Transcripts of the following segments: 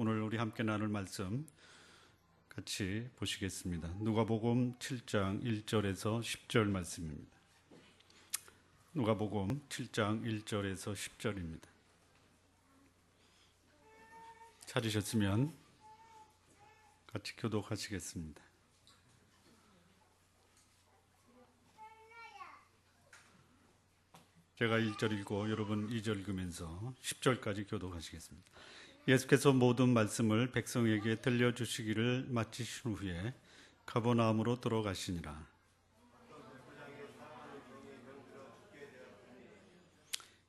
오늘 우리 함께 나눌 말씀 같이 보시겠습니다. 누가복음 7장 1절에서 10절 말씀입니다. 누가복음 7장 1절에서 10절입니다. 찾으셨으면 같이 교독하시겠습니다. 제가 1절 읽고 여러분 2절 읽으면서 10절까지 교독하시겠습니다. 예수께서 모든 말씀을 백성에게 들려주시기를 마치신 후에 가버나움으로 들어가시니라.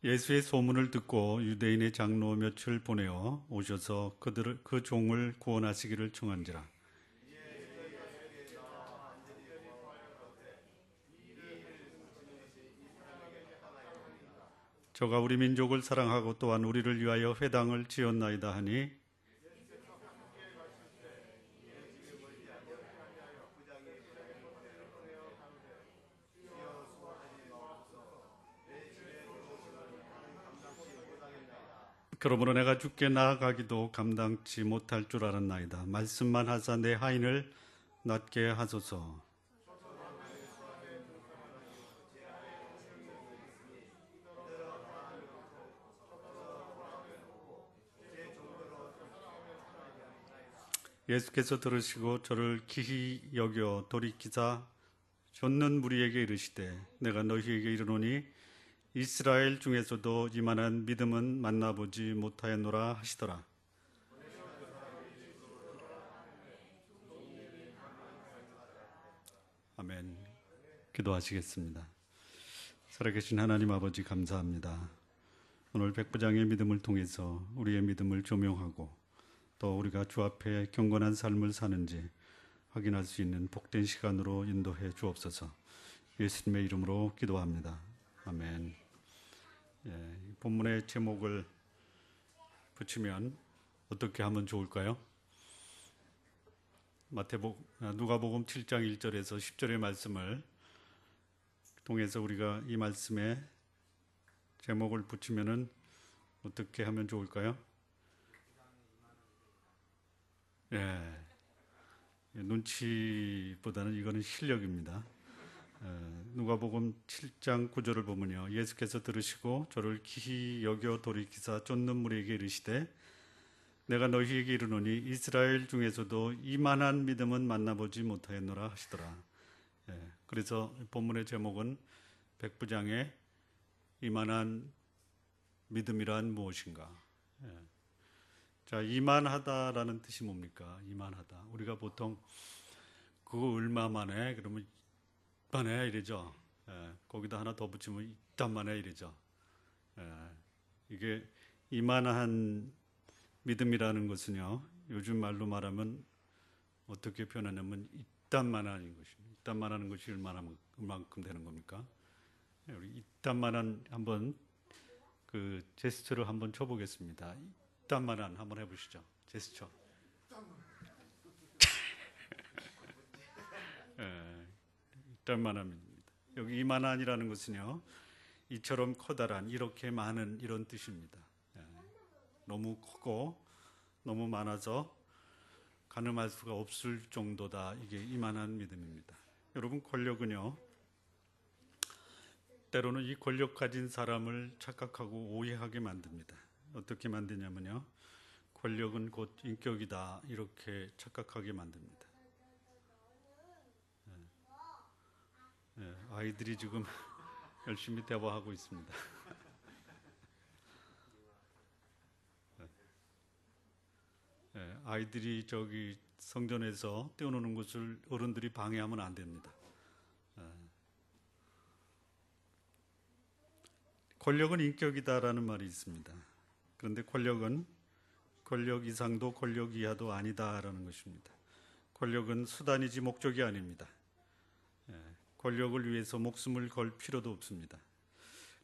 예수의 소문을 듣고 유대인의 장로 몇을 보내어 오셔서 그 종을 구원하시기를 청한지라. 저가 우리 민족을 사랑하고 또한 우리를 위하여 회당을 지었나이다 하니 그러므로 내가 주께 나아가기도 감당치 못할 줄 알았나이다. 말씀만 하사 내 하인을 낫게 하소서. 예수께서 들으시고 저를 기히 여겨 돌이키사 좇는 무리에게 이르시되 내가 너희에게 이르노니 이스라엘 중에서도 이만한 믿음은 만나보지 못하였노라 하시더라. 아멘. 기도하시겠습니다. 살아계신 하나님 아버지 감사합니다. 오늘 백부장의 믿음을 통해서 우리의 믿음을 조명하고 또 우리가 주 앞에 경건한 삶을 사는지 확인할 수 있는 복된 시간으로 인도해 주옵소서. 예수님의 이름으로 기도합니다. 아멘. 본문의 제목을 붙이면 어떻게 하면 좋을까요? 누가복음 7장 1절에서 10절의 말씀을 통해서 우리가 이 말씀에 제목을 붙이면은 어떻게 하면 좋을까요? 눈치보다는 이거는 실력입니다. 누가복음 7장 9절을 보면요, 예수께서 들으시고 저를 기히 여겨 돌이키사 쫓는 무리에게 이르시되 내가 너희에게 이르노니 이스라엘 중에서도 이만한 믿음은 만나보지 못하였노라 하시더라. 그래서 본문의 제목은 백부장의 이만한 믿음이란 무엇인가? 자, 이만하다라는 뜻이 뭡니까? 이만하다. 우리가 보통 그거 얼마만해? 그러면 이만해 이러죠. 거기다 하나 더 붙이면 이딴만해 이러죠. 이게 이만한 믿음이라는 것은요, 요즘 말로 말하면 어떻게 표현하냐면 이딴만한 것입니다. 이딴만한 것이 얼마만큼 되는 겁니까? 우리 이딴만한 한번 그 제스처를 한번 쳐보겠습니다. 이딴만한 한번 해보시죠. 제스처. 이딴만함입니다. 여기 이만한이라는 것은요, 이처럼 커다란, 이렇게 많은 이런 뜻입니다. 너무 크고 너무 많아서 가늠할 수가 없을 정도다. 이게 이만한 믿음입니다. 여러분, 권력은요, 때로는 이 권력 가진 사람을 착각하고 오해하게 만듭니다. 어떻게 만드냐면요, 권력은 곧 인격이다 이렇게 착각하게 만듭니다. 아이들이 지금 열심히 대화하고 있습니다. 아이들이 저기 성전에서 뛰어노는 것을 어른들이 방해하면 안 됩니다. 권력은 인격이다라는 말이 있습니다. 그런데 권력은 권력 이상도 권력 이하도 아니다라는 것입니다. 권력은 수단이지 목적이 아닙니다. 권력을 위해서 목숨을 걸 필요도 없습니다.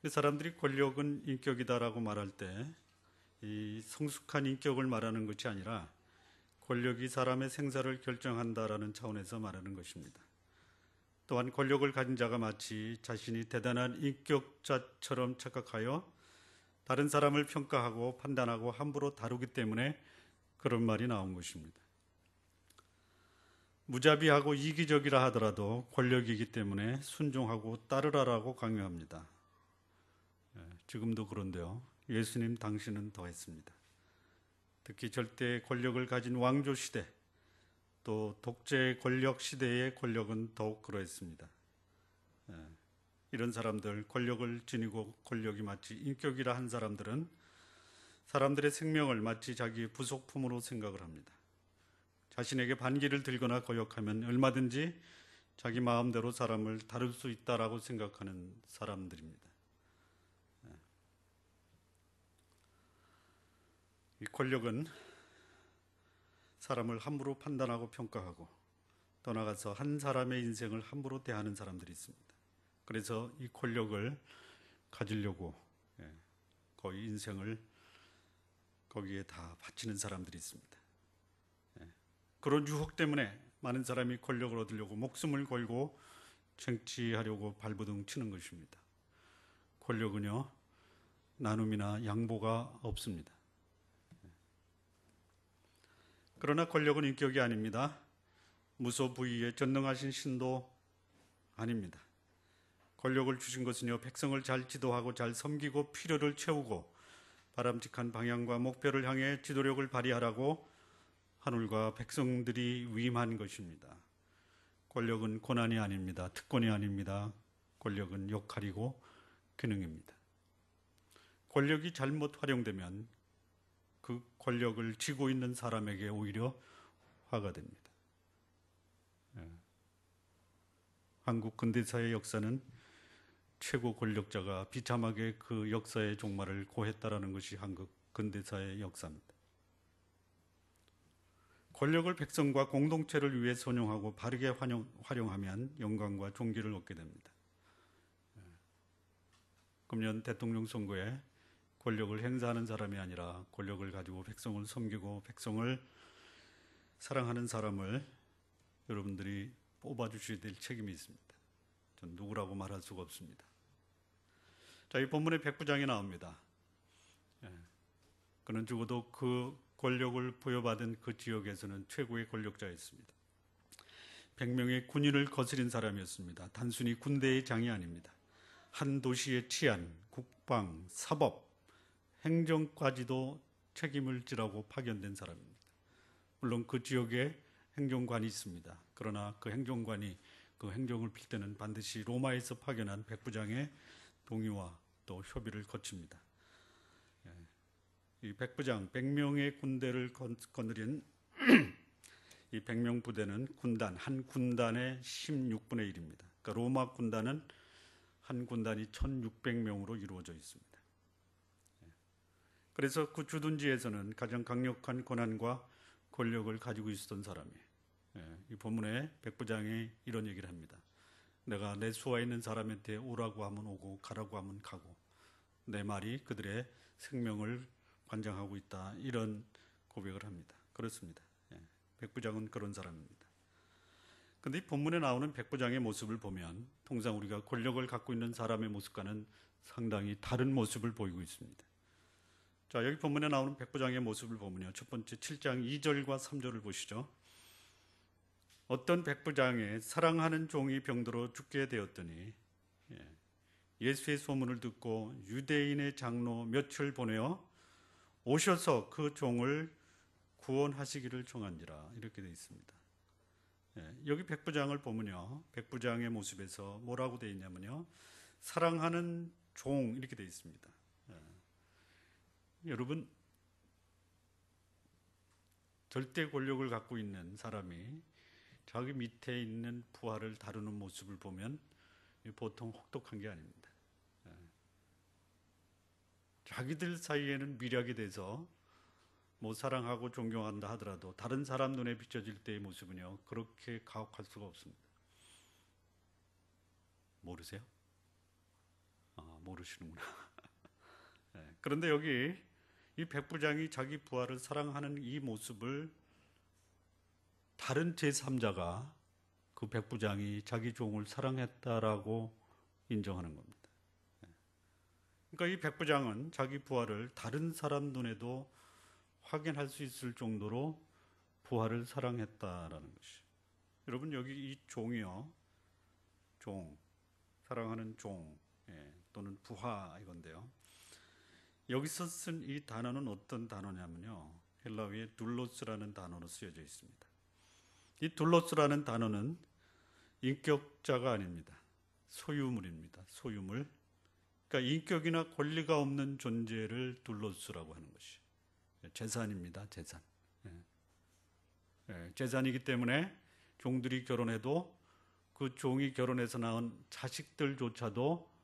사람들이 권력은 인격이다라고 말할 때 이 성숙한 인격을 말하는 것이 아니라 권력이 사람의 생사를 결정한다라는 차원에서 말하는 것입니다. 또한 권력을 가진 자가 마치 자신이 대단한 인격자처럼 착각하여 다른 사람을 평가하고 판단하고 함부로 다루기 때문에 그런 말이 나온 것입니다. 무자비하고 이기적이라 하더라도 권력이기 때문에 순종하고 따르라라고 강요합니다. 지금도 그런데요. 예수님 당신은 더했습니다. 특히 절대 권력을 가진 왕조 시대, 또 독재 권력 시대의 권력은 더욱 그러했습니다. 이런 사람들, 권력을 지니고 권력이 마치 인격이라 한 사람들은 사람들의 생명을 마치 자기의 부속품으로 생각을 합니다. 자신에게 반기를 들거나 거역하면 얼마든지 자기 마음대로 사람을 다룰 수 있다라고 생각하는 사람들입니다. 이 권력은 사람을 함부로 판단하고 평가하고 더 나아가서 한 사람의 인생을 함부로 대하는 사람들이 있습니다. 그래서 이 권력을 가지려고 거의 인생을 거기에 다 바치는 사람들이 있습니다. 그런 유혹 때문에 많은 사람이 권력을 얻으려고 목숨을 걸고 쟁취하려고 발버둥 치는 것입니다. 권력은요, 나눔이나 양보가 없습니다. 그러나 권력은 인격이 아닙니다. 무소부위에 전능하신 신도 아닙니다. 권력을 주신 것은요, 백성을 잘 지도하고 잘 섬기고 필요를 채우고 바람직한 방향과 목표를 향해 지도력을 발휘하라고 하늘과 백성들이 위임한 것입니다. 권력은 고난이 아닙니다. 특권이 아닙니다. 권력은 역할이고 기능입니다. 권력이 잘못 활용되면 그 권력을 쥐고 있는 사람에게 오히려 화가 됩니다. 한국 근대사의 역사는 최고 권력자가 비참하게 그 역사의 종말을 고했다라는 것이 한국 근대사의 역사입니다. 권력을 백성과 공동체를 위해 선용하고 바르게 활용하면 영광과 존귀를 얻게 됩니다. 금년 대통령 선거에 권력을 행사하는 사람이 아니라 권력을 가지고 백성을 섬기고 백성을 사랑하는 사람을 여러분들이 뽑아주셔야 될 책임이 있습니다. 전 누구라고 말할 수가 없습니다. 자, 이 본문에 백부장이 나옵니다. 그는 적어도 그 권력을 부여받은 그 지역에서는 최고의 권력자였습니다. 100명의 군인을 거스린 사람이었습니다. 단순히 군대의 장이 아닙니다. 한 도시의 치안, 국방, 사법, 행정까지도 책임을 지라고 파견된 사람입니다. 물론 그 지역에 행정관이 있습니다. 그러나 그 행정관이 그 행정을 필 때는 반드시 로마에서 파견한 백부장의 동의와 또 협의를 거칩니다. 이 백부장 100명의 군대를 거느린 이 100명 부대는 한 군단의 16분의 1입니다. 그러니까 로마 군단은 한 군단이 1600명으로 이루어져 있습니다. 그래서 그 주둔지에서는 가장 강력한 권한과 권력을 가지고 있었던 사람이 이 본문에 백부장이 이런 얘기를 합니다. 내가 내 수하에 있는 사람한테 오라고 하면 오고 가라고 하면 가고 내 말이 그들의 생명을 관장하고 있다. 이런 고백을 합니다. 그렇습니다. 백부장은 그런 사람입니다. 그런데 이 본문에 나오는 백부장의 모습을 보면 통상 우리가 권력을 갖고 있는 사람의 모습과는 상당히 다른 모습을 보이고 있습니다. 자, 여기 본문에 나오는 백부장의 모습을 보면요. 첫 번째 7장 2절과 3절을 보시죠. 어떤 백부장의 사랑하는 종이 병들어 죽게 되었더니 예수의 소문을 듣고 유대인의 장로 몇을 보내어 오셔서 그 종을 구원하시기를 청한지라 이렇게 되어 있습니다. 여기 백부장을 보면요. 백부장의 모습에서 뭐라고 되어 있냐면요. 사랑하는 종 이렇게 되어 있습니다. 여러분, 절대 권력을 갖고 있는 사람이 자기 밑에 있는 부하를 다루는 모습을 보면 보통 혹독한 게 아닙니다. 자기들 사이에는 미력이 돼서 뭐 사랑하고 존경한다 하더라도 다른 사람 눈에 비춰질 때의 모습은요 그렇게 가혹할 수가 없습니다. 모르세요? 모르시는구나. 그런데 여기 이 백부장이 자기 부하를 사랑하는 이 모습을 다른 제3자가 그 백부장이 자기 종을 사랑했다라고 인정하는 겁니다. 그러니까 이 백부장은 자기 부하를 다른 사람 눈에도 확인할 수 있을 정도로 부하를 사랑했다라는 것이. 여러분 여기 이 종이요, 종, 사랑하는 종, 또는 부하 이건데요. 여기서 쓴 이 단어는 어떤 단어냐면요, 헬라어의 둘로스라는 단어로 쓰여져 있습니다. 이 둘로스라는 단어는 인격자가 아닙니다. 소유물입니다. 소유물. 그러니까 인격이나 권리가 없는 존재를 둘로스라고 하는 것이 재산입니다. 재산. 재산이기 때문에 종들이 결혼해도 그 종이 결혼해서 낳은 자식들조차도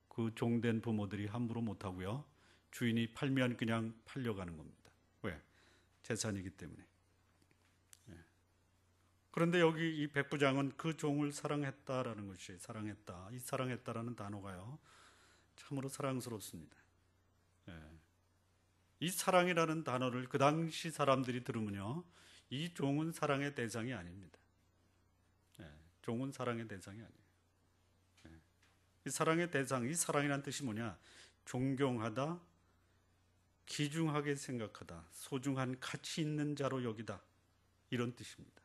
그 종된 부모들이 함부로 못하고요, 주인이 팔면 그냥 팔려가는 겁니다. 왜? 재산이기 때문에. 그런데 여기 이 백부장은 그 종을 사랑했다라는 것이, 사랑했다. 이 사랑했다라는 단어가요, 참으로 사랑스럽습니다. 이 사랑이라는 단어를 그 당시 사람들이 들으면요, 이 종은 사랑의 대상이 아닙니다. 종은 사랑의 대상이 아니에요. 이 사랑의 대상, 이 사랑이라는 뜻이 뭐냐? 존경하다, 귀중하게 생각하다, 소중한 가치 있는 자로 여기다, 이런 뜻입니다.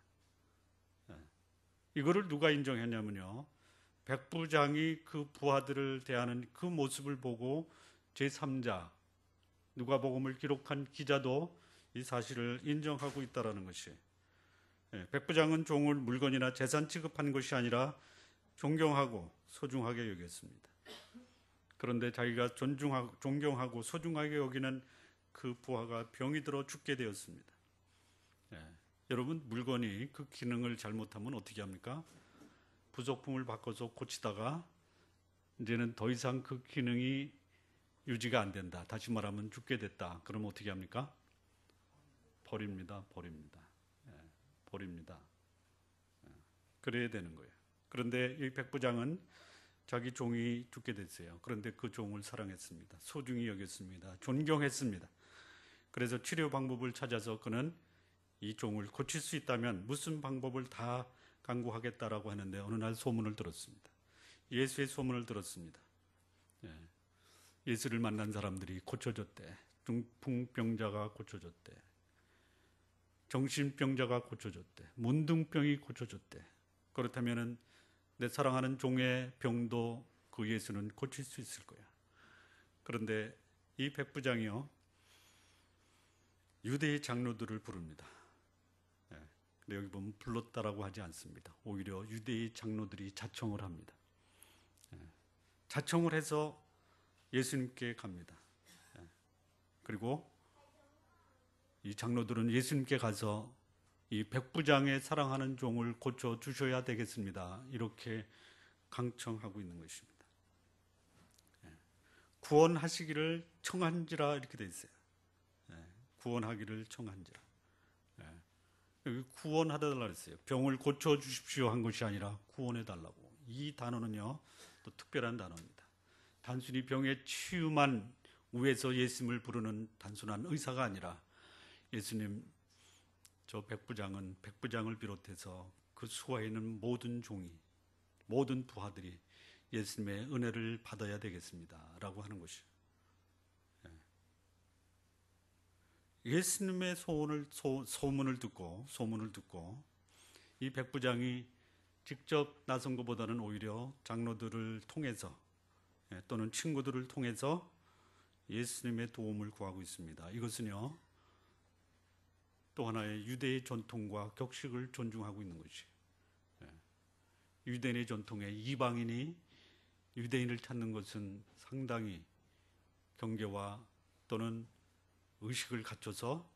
이거를 누가 인정했냐면요, 백부장이 그 부하들을 대하는 그 모습을 보고 제3자, 누가복음을 기록한 기자도 이 사실을 인정하고 있다는 것이, 백부장은 종을 물건이나 재산 취급한 것이 아니라 존경하고 소중하게 여겼습니다. 그런데 자기가 존경하고 소중하게 여기는 그 부하가 병이 들어 죽게 되었습니다. 여러분, 물건이 그 기능을 잘못하면 어떻게 합니까? 부속품을 바꿔서 고치다가 이제는 더 이상 그 기능이 유지가 안 된다, 다시 말하면 죽게 됐다. 그러면 어떻게 합니까? 버립니다. 버립니다. 그래야 되는 거예요. 그런데 이 백부장은 자기 종이 죽게 됐어요. 그런데 그 종을 사랑했습니다. 소중히 여겼습니다. 존경했습니다. 그래서 치료 방법을 찾아서 그는 이 종을 고칠 수 있다면 무슨 방법을 다 강구하겠다라고 하는데, 어느 날 소문을 들었습니다. 예수의 소문을 들었습니다. 예수를 만난 사람들이 고쳐졌대. 중풍병자가 고쳐졌대. 정신병자가 고쳐졌대. 문둥병이 고쳐졌대. 그렇다면 내 사랑하는 종의 병도 그 예수는 고칠 수 있을 거야. 그런데 이 백부장이요, 유대의 장로들을 부릅니다. 근데 여기 보면 불렀다라고 하지 않습니다. 오히려 유대의 장로들이 자청을 합니다. 자청을 해서 예수님께 갑니다. 그리고 이 장로들은 예수님께 가서 이 백부장의 사랑하는 종을 고쳐 주셔야 되겠습니다, 이렇게 강청하고 있는 것입니다. 구원하시기를 청한지라 이렇게 돼 있어요. 구원하기를 청한지라. 여기 구원하달라 그랬어요. 병을 고쳐 주십시오 한 것이 아니라 구원해 달라고. 이 단어는요, 또 특별한 단어입니다. 단순히 병의 치유만 위해서 예수님을 부르는 단순한 의사가 아니라, 예수님, 저 백부장을 비롯해서 그 수하에 있는 모든 종이, 모든 부하들이 예수님의 은혜를 받아야 되겠습니다 라고 하는 것이에요. 예수님의 소문을 듣고 이 백부장이 직접 나선 것보다는 오히려 장로들을 통해서, 또는 친구들을 통해서 예수님의 도움을 구하고 있습니다. 이것은요, 또 하나의 유대의 전통과 격식을 존중하고 있는 것이, 유대인의 전통에 이방인이 유대인을 찾는 것은 상당히 경계와 또는 의식을 갖춰서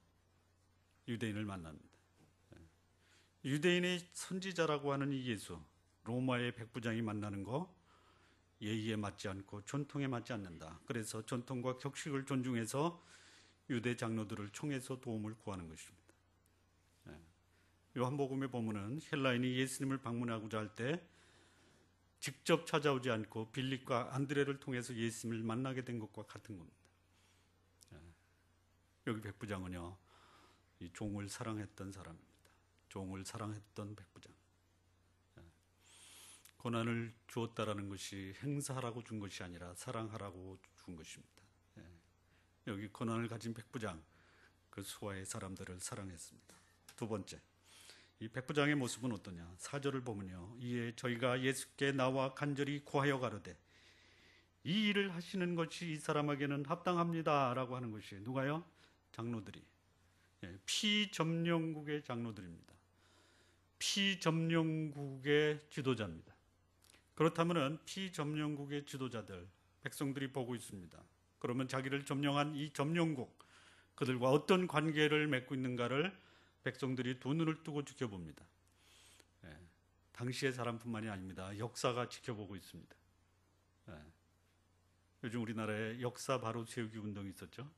유대인을 만납니다. 유대인의 선지자라고 하는 이 예수, 로마의 백부장이 만나는 거 예의에 맞지 않고 전통에 맞지 않는다. 그래서 전통과 격식을 존중해서 유대 장로들을 총해서 도움을 구하는 것입니다. 요한복음에 보면은 헬라인이 예수님을 방문하고자 할 때 직접 찾아오지 않고 빌립과 안드레를 통해서 예수님을 만나게 된 것과 같은 겁니다. 여기 백부장은요, 이 종을 사랑했던 사람입니다. 종을 사랑했던 백부장. 고난을 주었다라는 것이 행사하라고 준 것이 아니라 사랑하라고 준 것입니다. 여기 고난을 가진 백부장, 그 수하의 사람들을 사랑했습니다. 두 번째, 이 백부장의 모습은 어떠냐? 4절을 보면요, 이에 저희가 예수께 나와 간절히 구하여 가로되 이 일을 하시는 것이 이 사람에게는 합당합니다라고 하는 것이 누가요? 장로들이, 피점령국의 장로들입니다. 피점령국의 지도자입니다. 그렇다면 피점령국의 지도자들, 백성들이 보고 있습니다. 그러면 자기를 점령한 이 점령국, 그들과 어떤 관계를 맺고 있는가를 백성들이 두 눈을 뜨고 지켜봅니다. 당시의 사람뿐만이 아닙니다. 역사가 지켜보고 있습니다. 요즘 우리나라에 역사 바로 세우기 운동이 있었죠.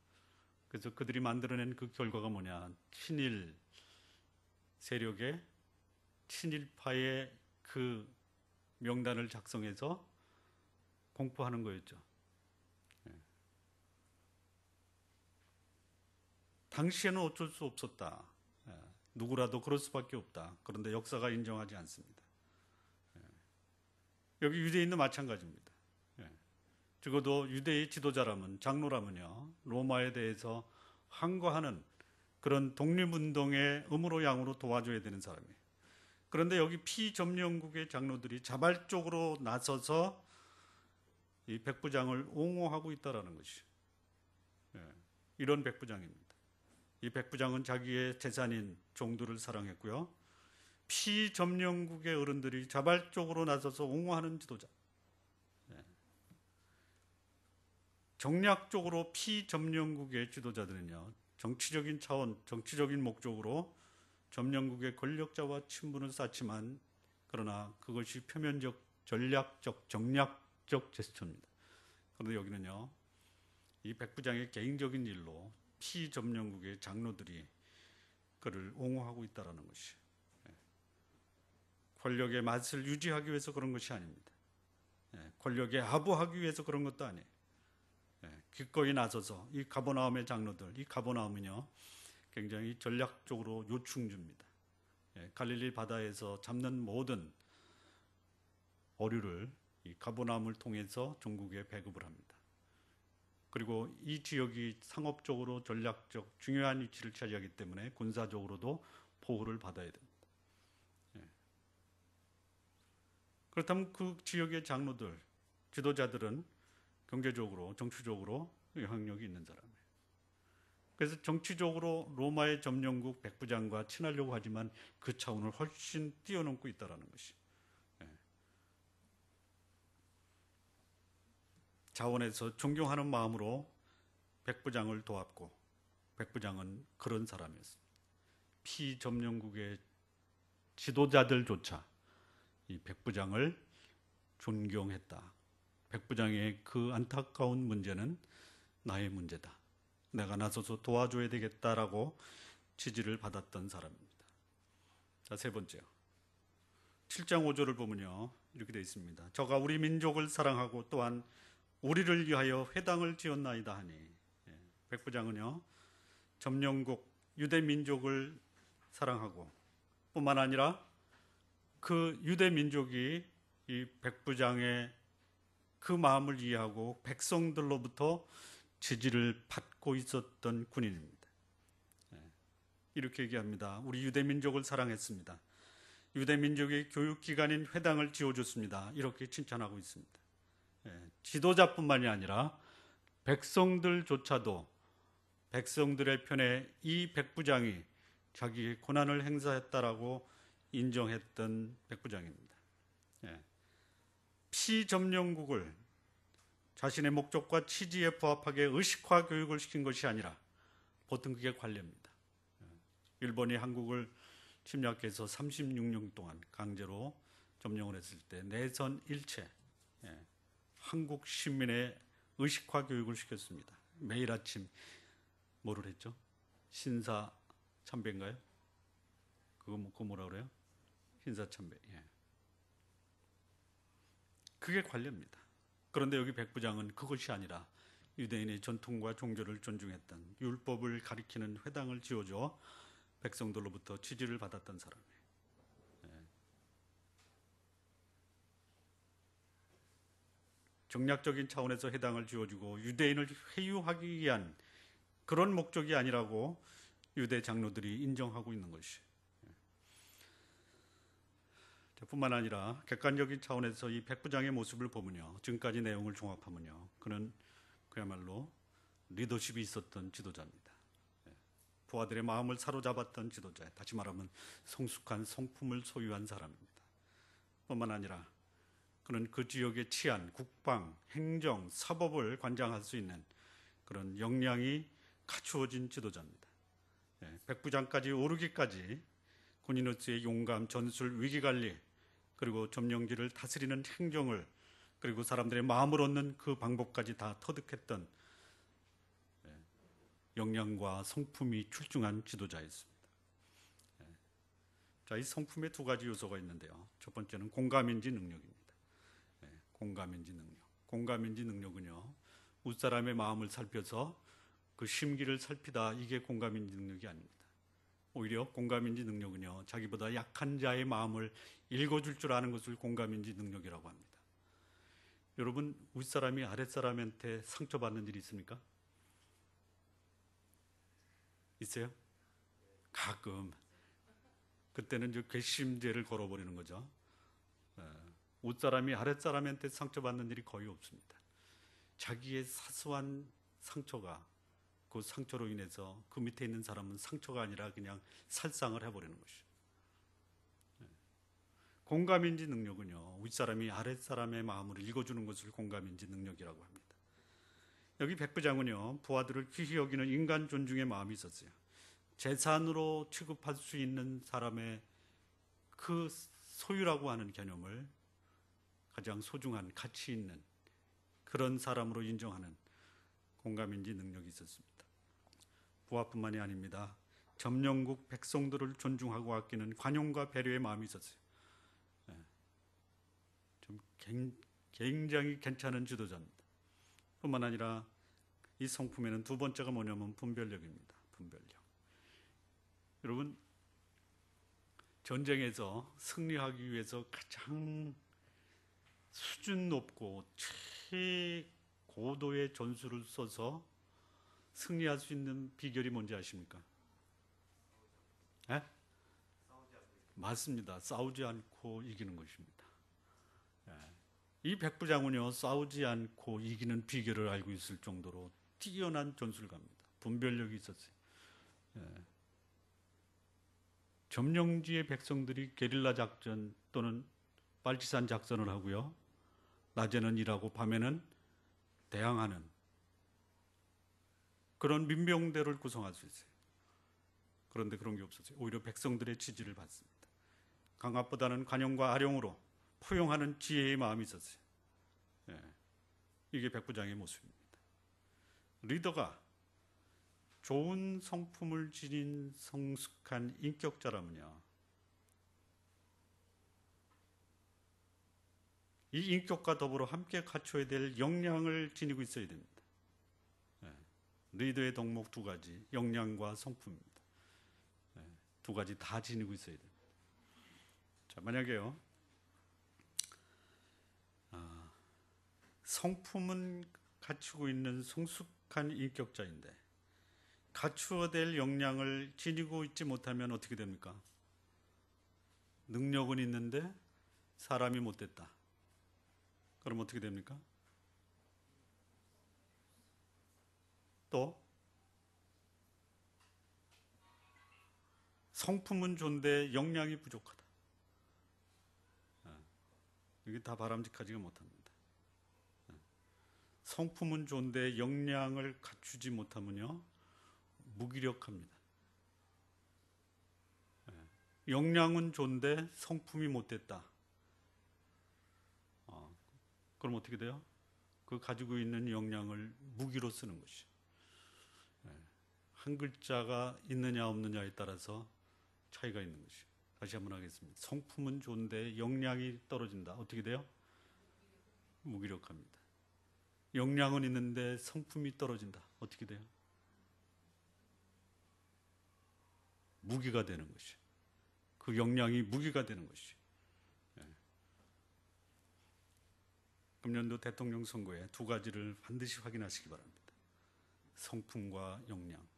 그래서 그들이 만들어낸 그 결과가 뭐냐? 친일 세력의, 친일파의 그 명단을 작성해서 공포하는 거였죠. 당시에는 어쩔 수 없었다. 누구라도 그럴 수밖에 없다. 그런데 역사가 인정하지 않습니다. 여기 유대인도 마찬가지입니다. 적어도 유대의 지도자라면, 장로라면요, 로마에 대해서 항거하는 그런 독립운동의 음으로 양으로 도와줘야 되는 사람이에요. 그런데 여기 피점령국의 장로들이 자발적으로 나서서 이 백부장을 옹호하고 있다는 것이, 이런 백부장입니다. 이 백부장은 자기의 재산인 종들을 사랑했고요, 피점령국의 어른들이 자발적으로 나서서 옹호하는 지도자, 정략적으로 피점령국의 지도자들은요, 정치적인 차원, 정치적인 목적으로 점령국의 권력자와 친분을 쌓지만, 그러나 그것이 표면적, 전략적, 정략적 제스처입니다. 그런데 여기는요, 이 백부장의 개인적인 일로 피점령국의 장로들이 그를 옹호하고 있다는 것이, 권력의 맛을 유지하기 위해서 그런 것이 아닙니다. 권력에 아부하기 위해서 그런 것도 아니에요. 기꺼이 나서서 이 가버나움의 장로들, 이 가버나움은요, 굉장히 전략적으로 요충지입니다. 갈릴리 바다에서 잡는 모든 어류를 이 가버나움을 통해서 종국에 배급을 합니다. 그리고 이 지역이 상업적으로 전략적 중요한 위치를 차지하기 때문에 군사적으로도 보호를 받아야 됩니다. 그렇다면 그 지역의 장로들, 지도자들은 경제적으로, 정치적으로 영향력이 있는 사람이에요. 그래서 정치적으로 로마의 점령국 백부장과 친하려고 하지만 그 차원을 훨씬 뛰어넘고 있다는 것이, 자원에서 존경하는 마음으로 백부장을 도왔고, 백부장은 그런 사람이었습니다. 피점령국의 지도자들조차 이 백부장을 존경했다. 백부장의 그 안타까운 문제는 나의 문제다. 내가 나서서 도와줘야 되겠다라고 지지를 받았던 사람입니다. 자, 세 번째요. 7장 5절을 보면요, 이렇게 되어 있습니다. 저가 우리 민족을 사랑하고 또한 우리를 위하여 회당을 지었나이다 하니, 백부장은요, 점령국 유대 민족을 사랑하고 뿐만 아니라 그 유대 민족이 이 백부장의 그 마음을 이해하고 백성들로부터 지지를 받고 있었던 군인입니다. 이렇게 얘기합니다. 우리 유대 민족을 사랑했습니다. 유대 민족의 교육기관인 회당을 지어줬습니다. 이렇게 칭찬하고 있습니다. 지도자뿐만이 아니라 백성들조차도 백성들의 편에 이 백부장이 자기의 권한을 행사했다라고 인정했던 백부장입니다. 피점령국을 자신의 목적과 취지에 부합하게 의식화 교육을 시킨 것이 아니라 보통 그게 관례입니다. 일본이 한국을 침략해서 36년 동안 강제로 점령을 했을 때 내선 일체 한국 시민의 의식화 교육을 시켰습니다. 매일 아침 뭐를 했죠? 신사 참배인가요? 그거 뭐라 그래요? 신사 참배. 그게 관례입니다. 그런데 여기 백부장은 그것이 아니라 유대인의 전통과 종교를 존중했던, 율법을 가리키는 회당을 지어줘 백성들로부터 지지를 받았던 사람이에요. 정략적인 차원에서 회당을 지어주고 유대인을 회유하기 위한 그런 목적이 아니라고 유대 장로들이 인정하고 있는 것이. 뿐만 아니라 객관적인 차원에서 이 백부장의 모습을 보면요, 지금까지 내용을 종합하면요, 그는 그야말로 리더십이 있었던 지도자입니다. 부하들의 마음을 사로잡았던 지도자, 다시 말하면 성숙한 성품을 소유한 사람입니다. 뿐만 아니라 그는 그 지역의 치안, 국방, 행정, 사법을 관장할 수 있는 그런 역량이 갖추어진 지도자입니다. 백부장까지 오르기까지 군인으로서의 용감, 전술, 위기관리, 그리고 점령지를 다스리는 행정을, 그리고 사람들의 마음을 얻는 그 방법까지 다 터득했던 역량과 성품이 출중한 지도자였습니다. 자, 이 성품에 두 가지 요소가 있는데요. 첫 번째는 공감인지 능력입니다. 공감인지 능력. 공감인지 능력은요, 웃사람의 마음을 살펴서 그 심기를 살피다, 이게 공감인지 능력이 아닙니다. 오히려 공감인지 능력은요, 자기보다 약한 자의 마음을 읽어줄 줄 아는 것을 공감인지 능력이라고 합니다. 여러분, 윗사람이 아랫사람한테 상처받는 일이 있습니까? 있어요? 가끔. 그때는 이제 괘씸죄를 걸어버리는 거죠. 윗사람이 아랫사람한테 상처받는 일이 거의 없습니다. 자기의 사소한 상처가, 그 상처로 인해서 그 밑에 있는 사람은 상처가 아니라 그냥 살상을 해버리는 것이죠. 공감인지 능력은요, 윗사람이 아랫사람의 마음을 읽어주는 것을 공감인지 능력이라고 합니다. 여기 백부장은요, 부하들을 귀히 여기는 인간 존중의 마음이 있었어요. 재산으로 취급할 수 있는 사람의 그 소유라고 하는 개념을 가장 소중한 가치 있는 그런 사람으로 인정하는 공감인지 능력이 있었습니다. 부하뿐만이 아닙니다. 점령국 백성들을 존중하고 아끼는 관용과 배려의 마음이 있었어요. 좀 굉장히 괜찮은 지도자입니다. 뿐만 아니라 이 성품에는 두 번째가 뭐냐면 분별력입니다. 분별력. 여러분, 전쟁에서 승리하기 위해서 가장 수준 높고 최고도의 전술을 써서 승리할 수 있는 비결이 뭔지 아십니까? 맞습니다. 싸우지 않고 이기는 것입니다. 이 백부장은요, 싸우지 않고 이기는 비결을 알고 있을 정도로 뛰어난 전술가입니다. 분별력이 있었어요. 점령지의 백성들이 게릴라 작전 또는 빨치산 작전을 하고요, 낮에는 일하고 밤에는 대항하는 그런 민병대를 구성할 수 있어요. 그런데 그런 게 없었어요. 오히려 백성들의 지지를 받습니다. 강압보다는 관용과 아령으로 포용하는 지혜의 마음이 있었어요. 이게 백부장의 모습입니다. 리더가 좋은 성품을 지닌 성숙한 인격자라면요, 이 인격과 더불어 함께 갖춰야 될 역량을 지니고 있어야 됩니다. 리더의 덕목 두 가지, 역량과 성품입니다. 두 가지 다 지니고 있어야 됩니다. 자, 만약에요, 성품은 갖추고 있는 성숙한 인격자인데 갖추어야 될 역량을 지니고 있지 못하면 어떻게 됩니까? 능력은 있는데 사람이 못됐다. 그럼 어떻게 됩니까? 또 성품은 좋은데 역량이 부족하다. 이게 다 바람직하지가 못합니다. 성품은 좋은데 역량을 갖추지 못하면요, 무기력합니다. 역량은 좋은데 성품이 못됐다. 그럼 어떻게 돼요? 그 가지고 있는 역량을 무기로 쓰는 것이. 한 글자가 있느냐 없느냐에 따라서 차이가 있는 것이. 다시 한번 하겠습니다. 성품은 좋은데 역량이 떨어진다. 어떻게 돼요? 무기력합니다. 역량은 있는데 성품이 떨어진다. 어떻게 돼요? 무기가 되는 것이. 그 역량이 무기가 되는 것이. 금년도 대통령 선거에 두 가지를 반드시 확인하시기 바랍니다. 성품과 역량.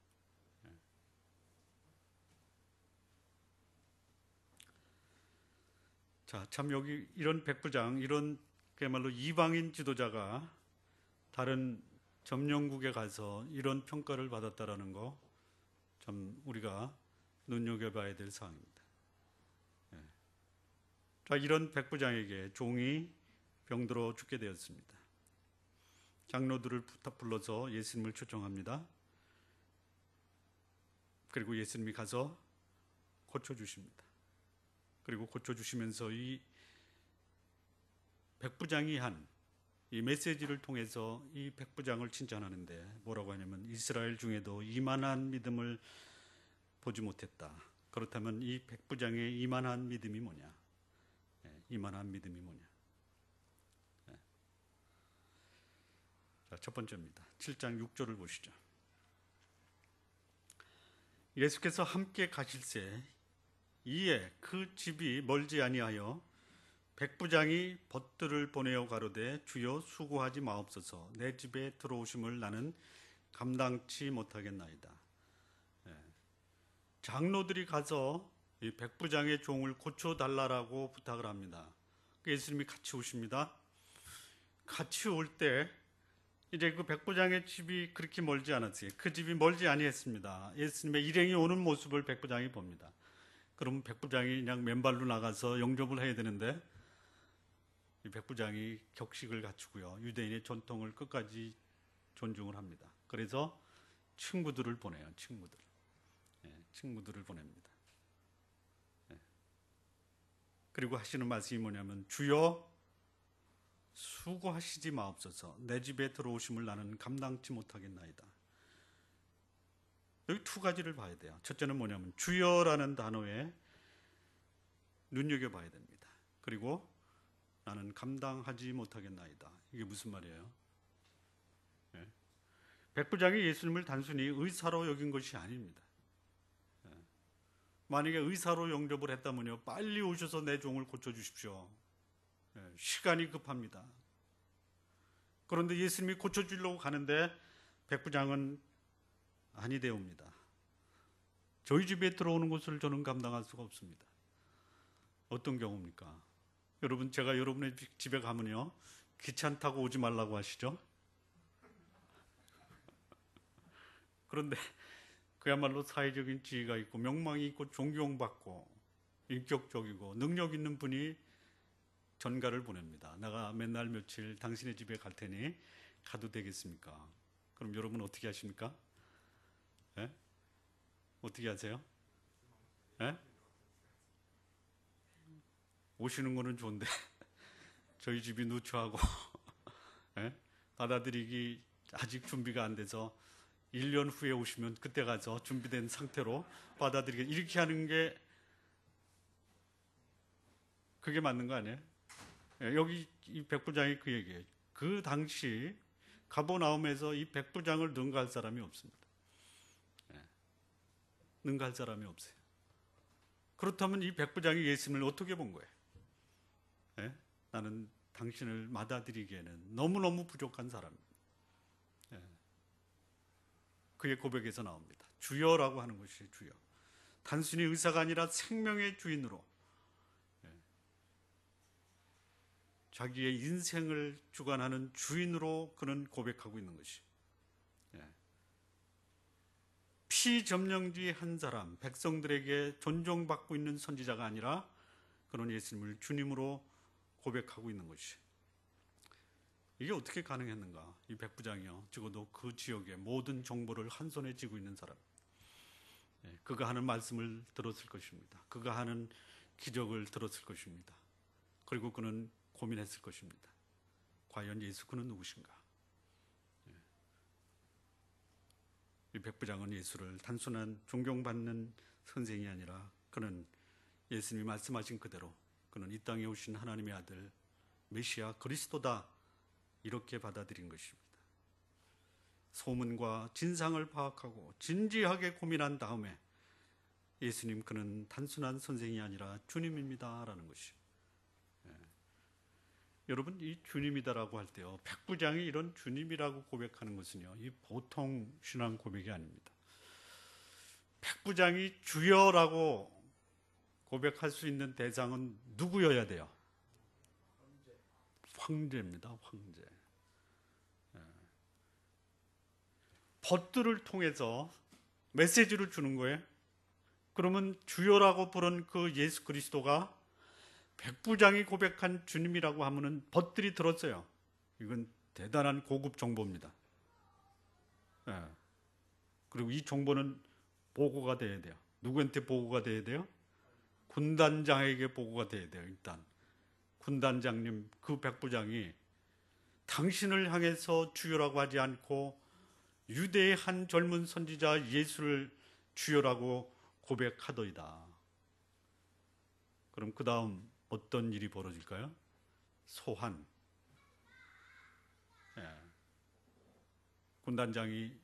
자, 참 여기 이런 백부장, 이런 그야말로 이방인 지도자가 다른 점령국에 가서 이런 평가를 받았다라는 거 참 우리가 눈여겨봐야 될 사항입니다. 예. 자, 이런 백부장에게 종이 병들어 죽게 되었습니다. 장로들을 불러서 예수님을 초청합니다. 그리고 예수님이 가서 고쳐주십니다. 그리고 고쳐주시면서 이 백부장이 한 이 메시지를 통해서 이 백부장을 칭찬하는데 뭐라고 하냐면 이스라엘 중에도 이만한 믿음을 보지 못했다. 그렇다면 이 백부장의 이만한 믿음이 뭐냐? 이만한 믿음이 뭐냐? 자, 첫 번째입니다. 7장 6절을 보시죠. 예수께서 함께 가실새 이에 그 집이 멀지 아니하여 백부장이 벗들을 보내어 가로되 주여 수고하지 마옵소서 내 집에 들어오심을 나는 감당치 못하겠나이다. 장로들이 가서 이 백부장의 종을 고쳐달라고 부탁을 합니다. 예수님이 같이 오십니다. 같이 올 때 이제 그 백부장의 집이 그렇게 멀지 않았어요. 그 집이 멀지 아니했습니다. 예수님의 일행이 오는 모습을 백부장이 봅니다. 그럼 백부장이 그냥 맨발로 나가서 영접을 해야 되는데 이 백부장이 격식을 갖추고요. 유대인의 전통을 끝까지 존중을 합니다. 그래서 친구들을 보내요. 친구들을 보냅니다. 그리고 하시는 말씀이 뭐냐면 주여 수고하시지 마옵소서 내 집에 들어오심을 나는 감당치 못하겠나이다. 여기 두 가지를 봐야 돼요. 첫째는 뭐냐면 주여라는 단어에 눈여겨봐야 됩니다. 그리고 나는 감당하지 못하겠나이다. 이게 무슨 말이에요? 백부장이 예수님을 단순히 의사로 여긴 것이 아닙니다. 만약에 의사로 영접을 했다면요, 빨리 오셔서 내 종을 고쳐주십시오. 시간이 급합니다. 그런데 예수님이 고쳐주려고 가는데 백부장은 아니되옵니다. 저희 집에 들어오는 것을 저는 감당할 수가 없습니다. 어떤 경우입니까? 여러분, 제가 여러분의 집에 가면요, 귀찮다고 오지 말라고 하시죠? 그런데 그야말로 사회적인 지위가 있고 명망이 있고 존경받고 인격적이고 능력 있는 분이 전가를 보냅니다. 내가 맨날 며칠 당신의 집에 갈 테니 가도 되겠습니까? 그럼 여러분 어떻게 하십니까? 어떻게 하세요? 오시는 거는 좋은데 저희 집이 누추하고 받아들이기 아직 준비가 안 돼서 1년 후에 오시면 그때 가서 준비된 상태로 받아들이게 이렇게 하는 게 그게 맞는 거 아니에요? 여기 이 백부장이 그 얘기예요. 그 당시 가버나움에서 이 백부장을 능가할 사람이 없습니다. 능가할 사람이 없어요. 그렇다면 이 백부장이 예수님을 어떻게 본 거예요? 나는 당신을 받아들이기에는 너무너무 부족한 사람입니다. 그의 고백에서 나옵니다. 주여라고 하는 것이 주여. 단순히 의사가 아니라 생명의 주인으로 자기의 인생을 주관하는 주인으로 그는 고백하고 있는 것이 피점령지 한 사람, 백성들에게 존중받고 있는 선지자가 아니라 그는 예수님을 주님으로 고백하고 있는 것이 이게 어떻게 가능했는가? 이 백부장이요, 적어도 그 지역의 모든 정보를 한 손에 쥐고 있는 사람, 그가 하는 말씀을 들었을 것입니다. 그가 하는 기적을 들었을 것입니다. 그리고 그는 고민했을 것입니다. 과연 예수 그는 누구신가? 이 백부장은 예수를 단순한 존경받는 선생이 아니라 그는 예수님이 말씀하신 그대로 그는 이 땅에 오신 하나님의 아들 메시아 그리스도다 이렇게 받아들인 것입니다. 소문과 진상을 파악하고 진지하게 고민한 다음에 예수님 그는 단순한 선생이 아니라 주님입니다 라는 것이 여러분, 이 주님이다라고 할 때요, 백부장이 이런 주님이라고 고백하는 것은요, 이 보통 신앙 고백이 아닙니다. 백부장이 주여라고 고백할 수 있는 대상은 누구여야 돼요? 황제입니다. 황제. 벗들을 통해서 메시지를 주는 거예요. 그러면 주여라고 부른 그 예수 그리스도가 백부장이 고백한 주님이라고 하면은 벗들이 들었어요. 이건 대단한 고급 정보입니다. 그리고 이 정보는 보고가 돼야 돼요. 누구한테 보고가 돼야 돼요? 군단장에게 보고가 돼야 돼요. 일단 군단장님, 그 백부장이 당신을 향해서 주여라고 하지 않고 유대의 한 젊은 선지자 예수를 주여라고 고백하더이다. 그럼 그 다음 어떤 일이 벌어질까요? 소환. 군단장이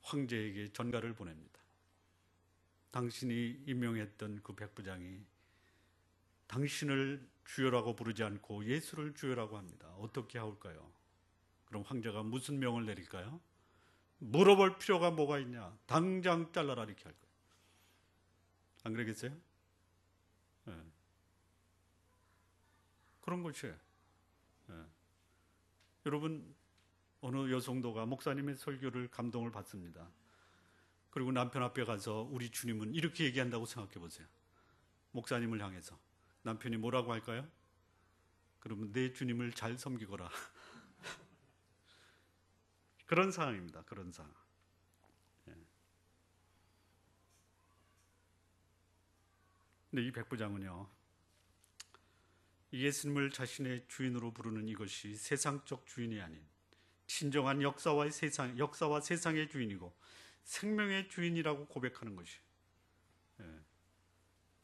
황제에게 전가를 보냅니다. 당신이 임명했던 그 백부장이 당신을 주여라고 부르지 않고 예수를 주여라고 합니다. 어떻게 하올까요? 그럼 황제가 무슨 명을 내릴까요? 물어볼 필요가 뭐가 있냐? 당장 잘라라 이렇게 할 거예요. 안 그러겠어요? 그런 것이에요. 여러분, 어느 여성도가 목사님의 설교를 감동을 받습니다. 그리고 남편 앞에 가서 우리 주님은 이렇게 얘기한다고 생각해 보세요. 목사님을 향해서 남편이 뭐라고 할까요? 그러면 내 주님을 잘 섬기거라. 그런 상황입니다. 그런 상황. 근데 이 백부장은요, 예수님을 자신의 주인으로 부르는 이것이 세상적 주인이 아닌 진정한 역사와 세상의 주인이고 생명의 주인이라고 고백하는 것이,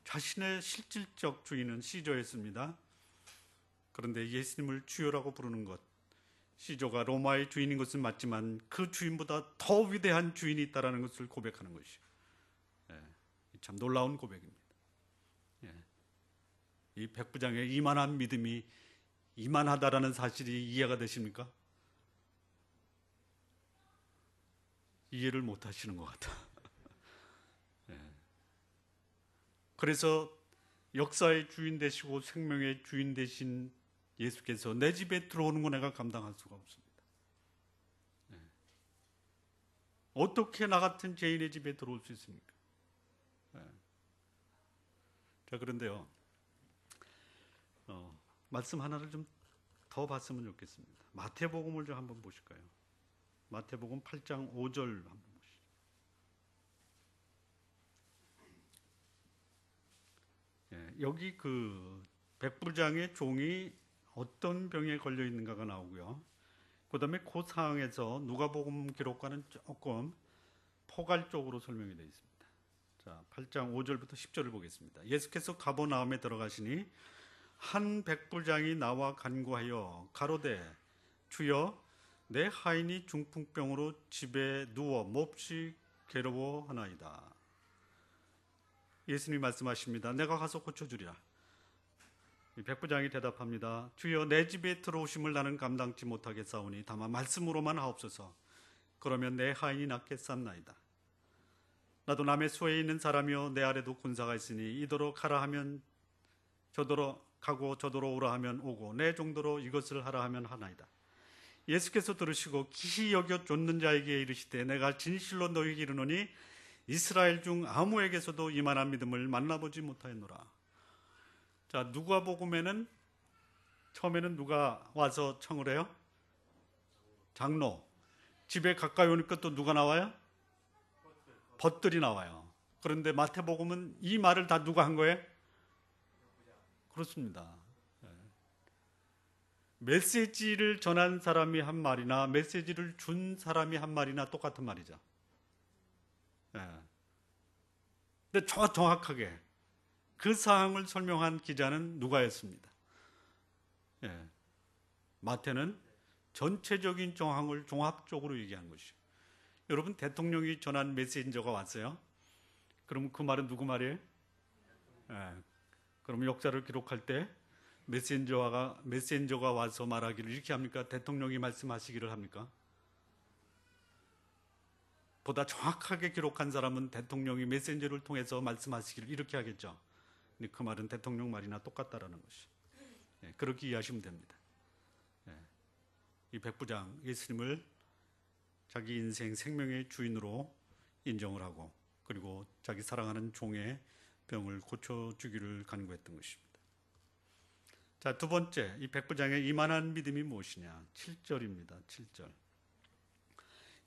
자신의 실질적 주인은 시저였습니다. 그런데 예수님을 주여라고 부르는 것, 시저가 로마의 주인인 것은 맞지만 그 주인보다 더 위대한 주인이 있다는 것을 고백하는 것이, 참 놀라운 고백입니다. 이 백부장의 이만한 믿음이 이만하다라는 사실이 이해가 되십니까? 이해를 못 하시는 것 같아. 그래서 역사의 주인 되시고 생명의 주인 되신 예수께서 내 집에 들어오는 거 내가 감당할 수가 없습니다. 어떻게 나 같은 죄인의 집에 들어올 수 있습니까? 자, 그런데요, 말씀 하나를 좀 더 봤으면 좋겠습니다. 마태복음을 좀 한번 보실까요? 마태복음 8장 5절 한번 보시죠. 여기 그 백부장의 종이 어떤 병에 걸려 있는가가 나오고요. 그 다음에 그 상황에서 누가복음 기록과는 조금 포괄적으로 설명이 되어 있습니다. 자, 8장 5절부터 10절을 보겠습니다. 예수께서 가버나움에 들어가시니 한 백부장이 나와 간구하여 가로되 주여 내 하인이 중풍병으로 집에 누워 몹시 괴로워하나이다. 예수님이 말씀하십니다. 내가 가서 고쳐주리라. 백부장이 대답합니다. 주여 내 집에 들어오심을 나는 감당치 못하겠사오니 다만 말씀으로만 하옵소서. 그러면 내 하인이 낫겠사옵나이다. 나도 남의 수에 있는 사람이요 내 아래도 군사가 있으니 이더러 가라 하면 저더러 가고 저더러 오라 하면 오고 내 정도로 이것을 하라 하면 하나이다. 예수께서 들으시고 기히 여겨 쫓는 자에게 이르시되 내가 진실로 너희에게 이르노니 이스라엘 중 아무에게서도 이만한 믿음을 만나보지 못하였노라. 자, 누가복음에는 처음에는 누가 와서 청을 해요? 장로. 집에 가까이 오니까 또 누가 나와요? 벗들이 나와요. 그런데 마태복음은 이 말을 다 누가 한 거예요? 그렇습니다. 메시지를 전한 사람이 한 말이나 메시지를 준 사람이 한 말이나 똑같은 말이죠. 근데 정확하게 그 사항을 설명한 기자는 누가였습니다. 마태는 전체적인 정황을 종합적으로 얘기한 것이죠. 여러분, 대통령이 전한 메신저가 왔어요. 그럼 그 말은 누구 말이에요? 그럼 역사를 기록할 때 메신저가 와서 말하기를 이렇게 합니까? 대통령이 말씀하시기를 합니까? 보다 정확하게 기록한 사람은 대통령이 메신저를 통해서 말씀하시기를 이렇게 하겠죠. 근데 그 말은 대통령 말이나 똑같다라는 것이. 그렇게 이해하시면 됩니다. 이 백부장 예수님을 자기 인생 생명의 주인으로 인정을 하고 그리고 자기 사랑하는 종의 병을 고쳐주기를 간구했던 것입니다. 자, 두 번째, 이 백부장의 이만한 믿음이 무엇이냐? 7절입니다. 7절.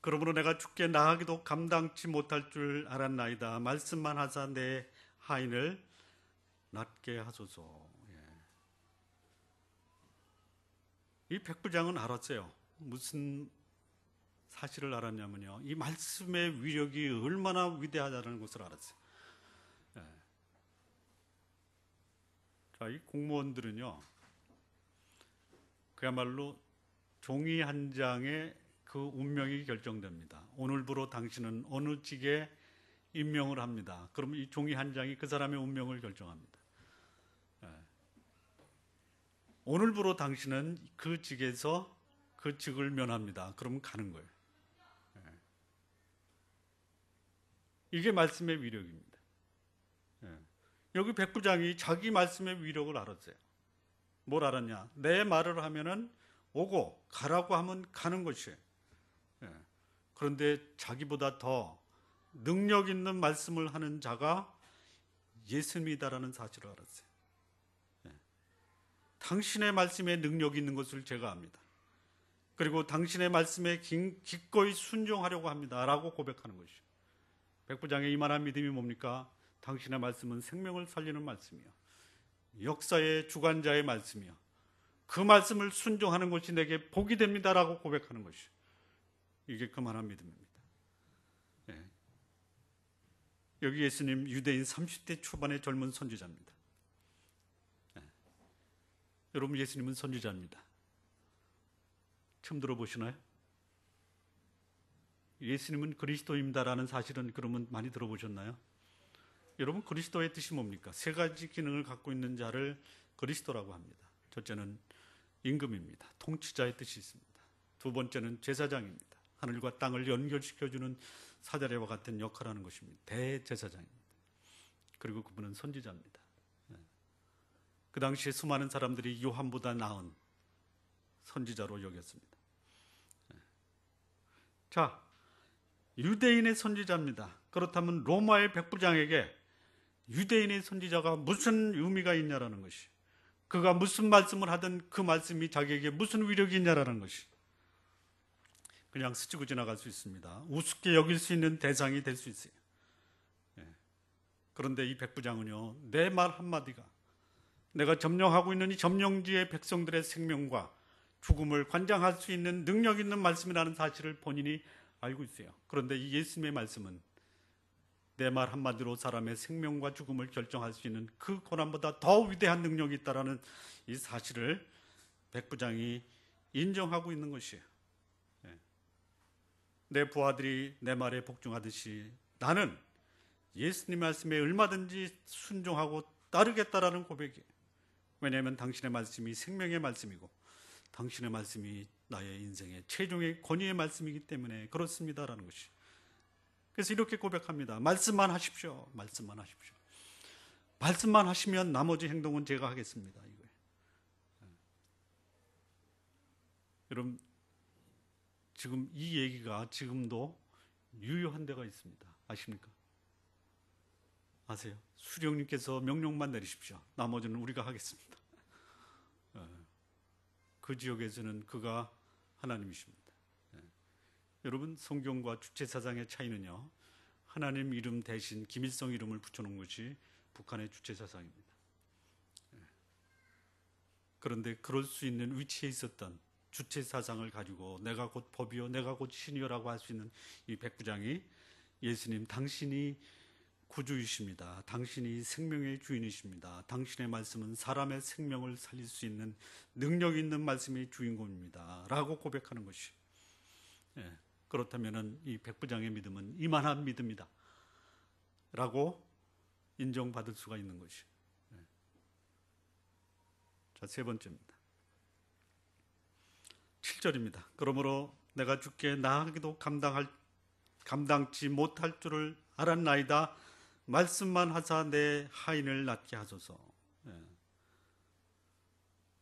그러므로 내가 주께 나아가기도 감당치 못할 줄 알았나이다. 말씀만 하사 내 하인을 낫게 하소서. 이 백부장은 알았어요. 무슨 사실을 알았냐면요, 이 말씀의 위력이 얼마나 위대하다는 것을 알았어요. 자, 이 공무원들은요, 그야말로 종이 한 장에 그 운명이 결정됩니다. 오늘부로 당신은 어느 직에 임명을 합니다. 그러면 이 종이 한 장이 그 사람의 운명을 결정합니다. 오늘부로 당신은 그 직에서 그 직을 면합니다. 그러면 가는 거예요. 이게 말씀의 위력입니다. 여기 백부장이 자기 말씀의 위력을 알았어요. 뭘 알았냐? 내 말을 하면은 오고 가라고 하면 가는 것이에요. 그런데 자기보다 더 능력 있는 말씀을 하는 자가 예수님이다라는 사실을 알았어요. 당신의 말씀에 능력이 있는 것을 제가 압니다. 그리고 당신의 말씀에 기꺼이 순종하려고 합니다. 라고 고백하는 것이죠. 백부장의 이만한 믿음이 뭡니까? 당신의 말씀은 생명을 살리는 말씀이요, 역사의 주관자의 말씀이요, 그 말씀을 순종하는 것이 내게 복이 됩니다라고 고백하는 것이요, 이게 그만한 믿음입니다. 여기 예수님 유대인 30대 초반의 젊은 선지자입니다. 여러분, 예수님은 선지자입니다. 처음 들어보시나요? 예수님은 그리스도입니다라는 사실은 그러면 많이 들어보셨나요? 여러분, 그리스도의 뜻이 뭡니까? 세 가지 기능을 갖고 있는 자를 그리스도라고 합니다. 첫째는 임금입니다. 통치자의 뜻이 있습니다. 두 번째는 제사장입니다. 하늘과 땅을 연결시켜주는 사자리와 같은 역할을 하는 것입니다. 대제사장입니다. 그리고 그분은 선지자입니다. 그 당시에 수많은 사람들이 요한보다 나은 선지자로 여겼습니다. 자, 유대인의 선지자입니다. 그렇다면 로마의 백부장에게 유대인의 선지자가 무슨 의미가 있냐라는 것이, 그가 무슨 말씀을 하든 그 말씀이 자기에게 무슨 위력이 있냐라는 것이 그냥 스치고 지나갈 수 있습니다. 우습게 여길 수 있는 대상이 될 수 있어요. 그런데 이 백부장은요, 내 말 한마디가 내가 점령하고 있는 이 점령지의 백성들의 생명과 죽음을 관장할 수 있는 능력 있는 말씀이라는 사실을 본인이 알고 있어요. 그런데 이 예수님의 말씀은 내 말 한마디로 사람의 생명과 죽음을 결정할 수 있는 그 고난보다 더 위대한 능력이 있다라는 이 사실을 백부장이 인정하고 있는 것이에요. 내 부하들이 내 말에 복종하듯이 나는 예수님 말씀에 얼마든지 순종하고 따르겠다라는 고백이에요. 왜냐하면 당신의 말씀이 생명의 말씀이고 당신의 말씀이 나의 인생의 최종의 권위의 말씀이기 때문에 그렇습니다라는 것이. 그래서 이렇게 고백합니다. 말씀만 하십시오. 말씀만 하십시오. 말씀만 하시면 나머지 행동은 제가 하겠습니다. 이거예요. 여러분, 지금 이 얘기가 지금도 유효한 데가 있습니다. 아십니까? 아세요? 수령님께서 명령만 내리십시오. 나머지는 우리가 하겠습니다. 그 지역에서는 그가 하나님이십니다. 여러분, 성경과 주체사상의 차이는요, 하나님 이름 대신 김일성 이름을 붙여놓은 것이 북한의 주체사상입니다. 그런데 그럴 수 있는 위치에 있었던 주체사상을 가지고 내가 곧 법이요 내가 곧 신이요라고 할 수 있는 이 백부장이 예수님, 당신이 구주이십니다. 당신이 생명의 주인이십니다. 당신의 말씀은 사람의 생명을 살릴 수 있는 능력 있는 말씀의 주인공입니다. 라고 고백하는 것이. 그렇다면 이 백부장의 믿음은 이만한 믿음이다. 라고 인정받을 수가 있는 것이. 자, 세 번째입니다. 7절입니다. 그러므로 내가 주께 나아가기도 감당치 못할 줄을 알았나이다. 말씀만 하사 내 하인을 낫게 하소서. 예.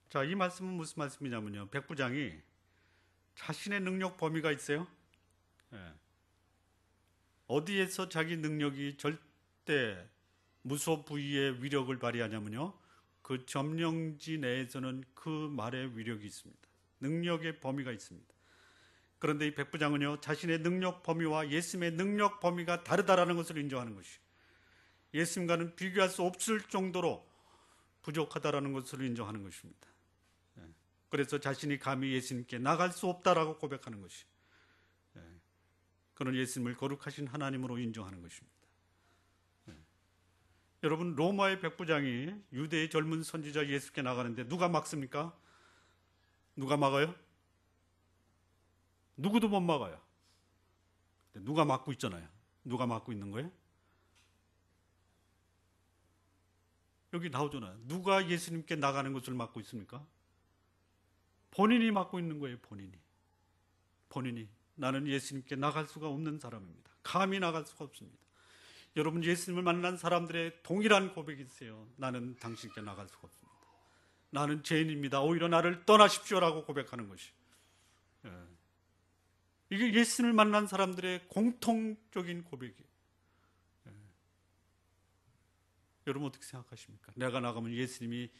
자, 이 말씀은 무슨 말씀이냐면요, 백부장이 자신의 능력 범위가 있어요. 예. 어디에서 자기 능력이 절대 무소 부위의 위력을 발휘하냐면요, 그 점령지 내에서는 그 말의 위력이 있습니다. 능력의 범위가 있습니다. 그런데 이 백부장은요, 자신의 능력 범위와 예수님의 능력 범위가 다르다라는 것을 인정하는 것이, 예수님과는 비교할 수 없을 정도로 부족하다라는 것을 인정하는 것입니다. 그래서 자신이 감히 예수님께 나갈 수 없다라고 고백하는 것이, 그는 예수님을 거룩하신 하나님으로 인정하는 것입니다. 여러분, 로마의 백부장이 유대의 젊은 선지자 예수께 나가는데 누가 막습니까? 누가 막아요? 누구도 못 막아요. 누가 막고 있잖아요. 누가 막고 있는 거예요? 여기 나오잖아요. 누가 예수님께 나가는 것을 막고 있습니까? 본인이 막고 있는 거예요. 본인이. 나는 예수님께 나갈 수가 없는 사람입니다. 감히 나갈 수가 없습니다. 여러분, 예수님을 만난 사람들의 동일한 고백이 있어요. 나는 당신께 나갈 수가 없습니다. 나는 죄인입니다. 오히려 나를 떠나십시오라고 고백하는 것이, 이게 예수님을 만난 사람들의 공통적인 고백이에요. 여러분, 어떻게 생각하십니까? 내가 나가면 예수님이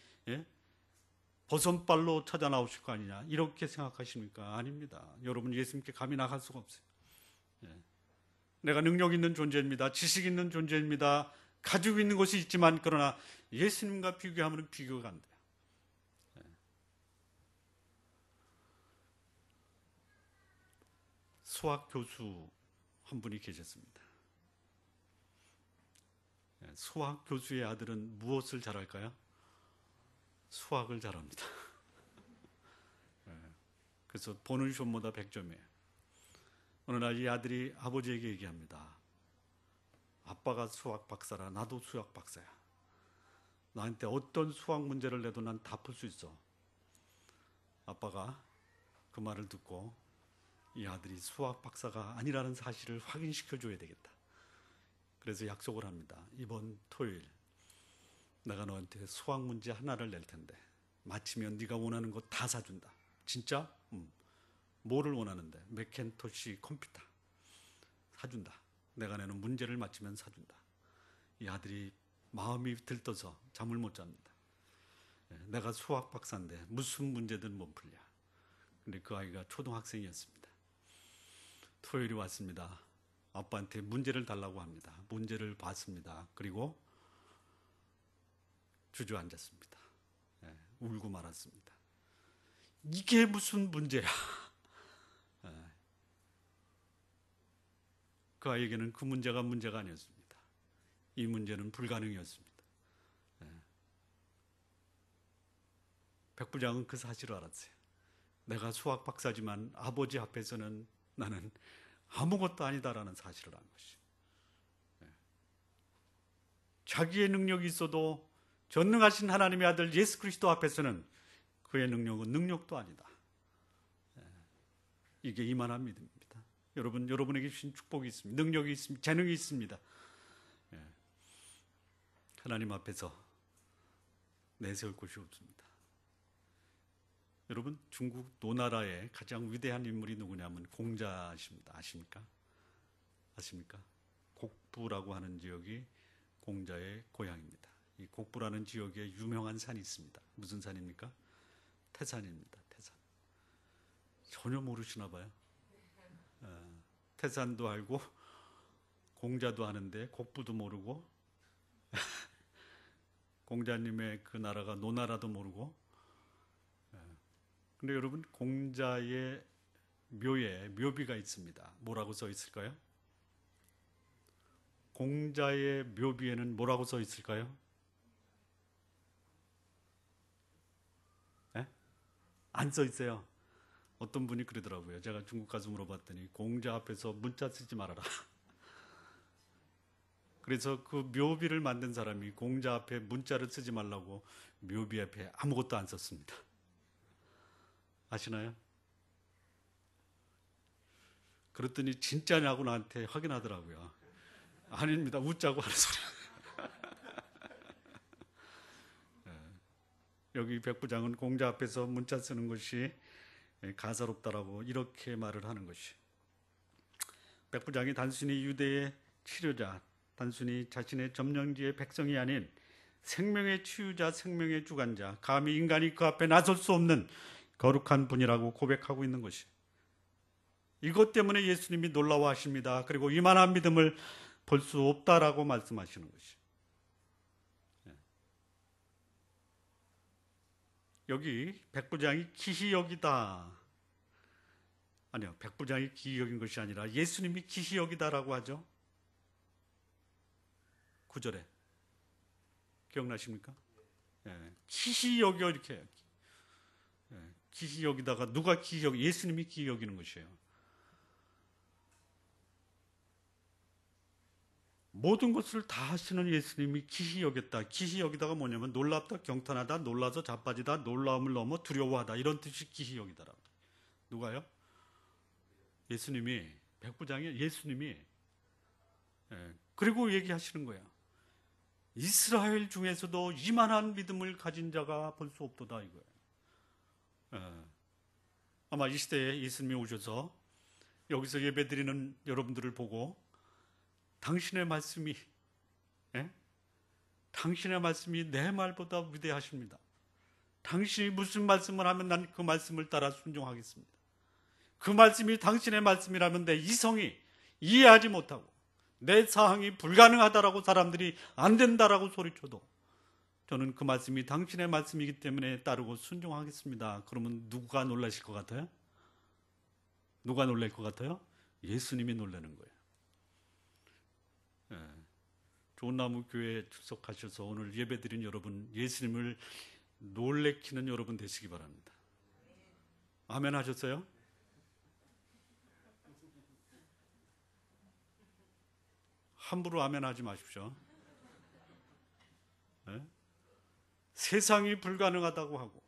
버선발로 찾아 나오실 거 아니냐, 이렇게 생각하십니까? 아닙니다. 여러분, 예수님께 감히 나갈 수가 없어요. 내가 능력 있는 존재입니다. 지식 있는 존재입니다. 가지고 있는 것이 있지만, 그러나 예수님과 비교하면 비교가 안 돼요. 수학 교수 한 분이 계셨습니다. 수학 교수의 아들은 무엇을 잘할까요? 수학을 잘합니다. 그래서 보는 시험보다 100점이에요. 어느 날 이 아들이 아버지에게 얘기합니다. 아빠가 수학 박사라, 나도 수학 박사야. 나한테 어떤 수학 문제를 내도 난 다 풀 수 있어. 아빠가 그 말을 듣고 이 아들이 수학 박사가 아니라는 사실을 확인시켜 줘야 되겠다. 그래서 약속을 합니다. 이번 토요일 내가 너한테 수학 문제 하나를 낼 텐데 맞히면 네가 원하는 거 다 사준다. 진짜? 뭐를 원하는데? 맥켄토시 컴퓨터 사준다. 내가 내는 문제를 맞히면 사준다. 이 아들이 마음이 들떠서 잠을 못 잡니다. 내가 수학 박사인데 무슨 문제든 못 풀냐. 근데 그 아이가 초등학생이었습니다. 토요일이 왔습니다. 아빠한테 문제를 달라고 합니다. 문제를 봤습니다. 그리고 주저앉았습니다. 울고 말았습니다. 이게 무슨 문제야? 그 아이에게는 그 문제가 아니었습니다. 이 문제는 불가능이었습니다. 백부장은 그 사실을 알았어요. 내가 수학 박사지만 아버지 앞에서는 나는 아무것도 아니다라는 사실을 안 것이. 자기의 능력이 있어도 전능하신 하나님의 아들 예수 그리스도 앞에서는 그의 능력은 능력도 아니다. 이게 이만한 믿음입니다. 여러분, 여러분에게 주신 축복이 있습니다. 능력이 있습니다. 재능이 있습니다. 하나님 앞에서 내세울 곳이 없습니다. 여러분, 중국 노나라의 가장 위대한 인물이 누구냐면 공자십니다. 아십니까? 곡부라고 하는 지역이 공자의 고향입니다. 이 곡부라는 지역에 유명한 산이 있습니다. 무슨 산입니까? 태산입니다. 태산. 전혀 모르시나 봐요. 태산도 알고 공자도 아는데 곡부도 모르고 공자님의 그 나라가 노나라도 모르고. 근데 여러분, 공자의 묘에 묘비가 있습니다. 뭐라고 써 있을까요? 공자의 묘비에는 뭐라고 써 있을까요? 안 써 있어요. 어떤 분이 그러더라고요. 제가 중국 가서 물어봤더니 공자 앞에서 문자 쓰지 말아라. 그래서 그 묘비를 만든 사람이 공자 앞에 문자를 쓰지 말라고 묘비 앞에 아무것도 안 썼습니다. 아시나요? 그랬더니 진짜냐고 나한테 확인하더라고요. 아닙니다. 웃자고 하는 소리. 여기 백부장은 공자 앞에서 문자 쓰는 것이 가사롭다라고 이렇게 말을 하는 것이, 백부장이 단순히 유대의 치료자, 단순히 자신의 점령지의 백성이 아닌 생명의 치유자, 생명의 주관자, 감히 인간이 그 앞에 나설 수 없는 거룩한 분이라고 고백하고 있는 것이, 이것 때문에 예수님이 놀라워하십니다. 그리고 이만한 믿음을 볼 수 없다라고 말씀하시는 것이, 여기 백부장이 기히 여기다, 아니요, 백부장이 기히 여긴 것이 아니라 예수님이 기히 여기다라고 하죠. 9절에 기억나십니까? 기히 여겨 이렇게 해요. 기히 여기다가 누가 기히 여기? 예수님이 기히 여기는 것이에요. 모든 것을 다 하시는 예수님이 기히 여겼다. 기히 여기다가 뭐냐면 놀랍다, 경탄하다, 놀라서 자빠지다, 놀라움을 넘어 두려워하다, 이런 뜻이 기히 여기다라고. 누가요? 예수님이, 백부장이 예수님이. 그리고 얘기하시는 거예요. 이스라엘 중에서도 이만한 믿음을 가진 자가 볼 수 없도다 이거예요. 아마 이 시대에 예수님이 오셔서 여기서 예배드리는 여러분들을 보고 당신의 말씀이 내 말보다 위대하십니다. 당신이 무슨 말씀을 하면 난 그 말씀을 따라 순종하겠습니다. 그 말씀이 당신의 말씀이라면 내 이성이 이해하지 못하고 내 사항이 불가능하다라고 사람들이 안 된다라고 소리쳐도 저는 그 말씀이 당신의 말씀이기 때문에 따르고 순종하겠습니다. 그러면 누가 놀라실 것 같아요? 누가 놀랄 것 같아요? 예수님이 놀라는 거예요. 좋은나무 교회에 출석하셔서 오늘 예배드린 여러분, 예수님을 놀래키는 여러분 되시기 바랍니다. 아멘 하셨어요? 함부로 아멘 하지 마십시오. 세상이 불가능하다고 하고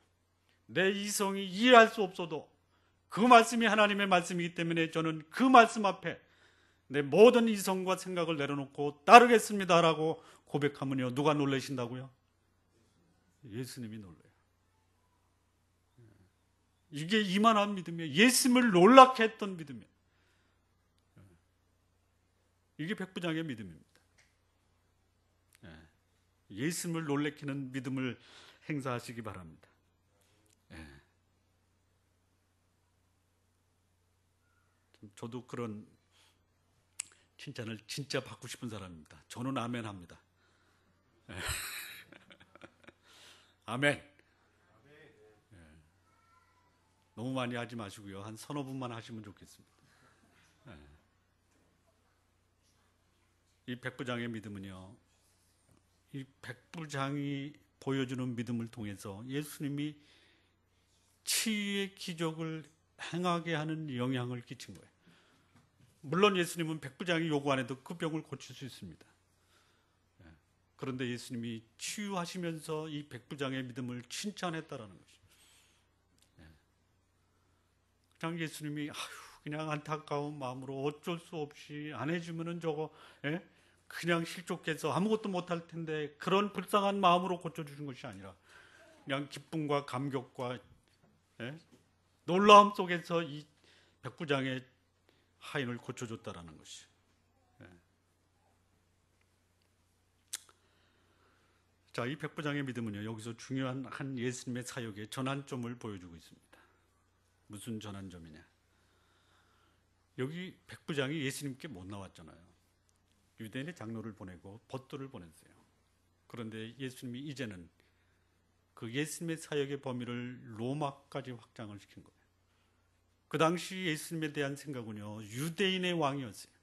내 이성이 이해할 수 없어도 그 말씀이 하나님의 말씀이기 때문에 저는 그 말씀 앞에 내 모든 이성과 생각을 내려놓고 따르겠습니다라고 고백하면요, 누가 놀라신다고요? 예수님이 놀라요. 이게 이만한 믿음이에요. 예수님을 놀랍게 했던 믿음이에요. 이게 백부장의 믿음입니다. 예수님을 놀래키는 믿음을 행사하시기 바랍니다. 저도 그런 칭찬을 진짜 받고 싶은 사람입니다. 저는 아멘 합니다. 아멘. 너무 많이 하지 마시고요. 한 서너 분만 하시면 좋겠습니다. 이 백부장의 믿음은요, 이 백부장이 보여주는 믿음을 통해서 예수님이 치유의 기적을 행하게 하는 영향을 끼친 거예요. 물론 예수님은 백부장이 요구 안 해도 그 병을 고칠 수 있습니다. 그런데 예수님이 치유하시면서 이 백부장의 믿음을 칭찬했다라는 것이죠. 그냥 예수님이 그냥 안타까운 마음으로 어쩔 수 없이 안 해주면은 저거 그냥 실족해서 아무것도 못할 텐데 그런 불쌍한 마음으로 고쳐주신 것이 아니라 그냥 기쁨과 감격과 놀라움 속에서 이 백부장의 하인을 고쳐줬다라는 것이. 자, 이 백부장의 믿음은요, 여기서 중요한 한 예수님의 사역의 전환점을 보여주고 있습니다. 무슨 전환점이냐? 여기 백부장이 예수님께 못 나왔잖아요. 유대인의 장로를 보내고 벗도를 보냈어요. 그런데 예수님이 이제는 그 예수님의 사역의 범위를 로마까지 확장을 시킨 거예요. 그 당시 예수님에 대한 생각은요, 유대인의 왕이었어요.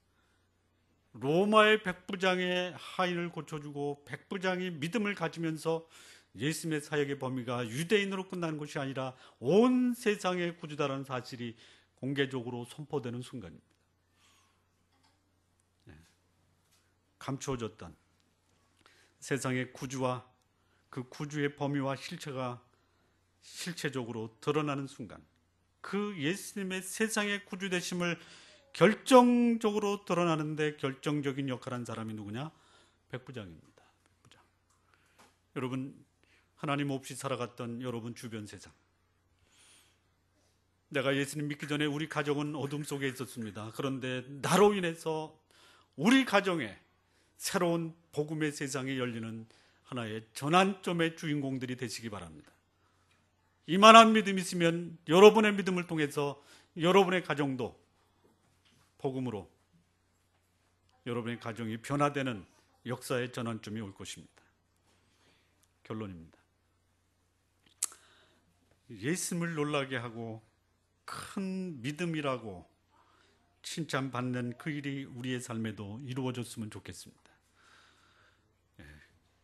로마의 백부장의 하인을 고쳐주고 백부장이 믿음을 가지면서 예수님의 사역의 범위가 유대인으로 끝나는 것이 아니라 온 세상의 구주다라는 사실이 공개적으로 선포되는 순간입니다. 감추어졌던 세상의 구주와 그 구주의 범위와 실체가 실체적으로 드러나는 순간, 그 예수님의 세상의 구주 되심을 결정적으로 드러나는데 결정적인 역할을 한 사람이 누구냐? 백부장입니다. 백부장. 여러분, 하나님 없이 살아갔던 여러분 주변 세상, 내가 예수님 믿기 전에 우리 가정은 어둠 속에 있었습니다. 그런데 나로 인해서 우리 가정에 새로운 복음의 세상이 열리는 하나의 전환점의 주인공들이 되시기 바랍니다. 이만한 믿음이 있으면 여러분의 믿음을 통해서 여러분의 가정도 복음으로 여러분의 가정이 변화되는 역사의 전환점이 올 것입니다. 결론입니다. 예수님을 놀라게 하고 큰 믿음이라고 칭찬받는 그 일이 우리의 삶에도 이루어졌으면 좋겠습니다.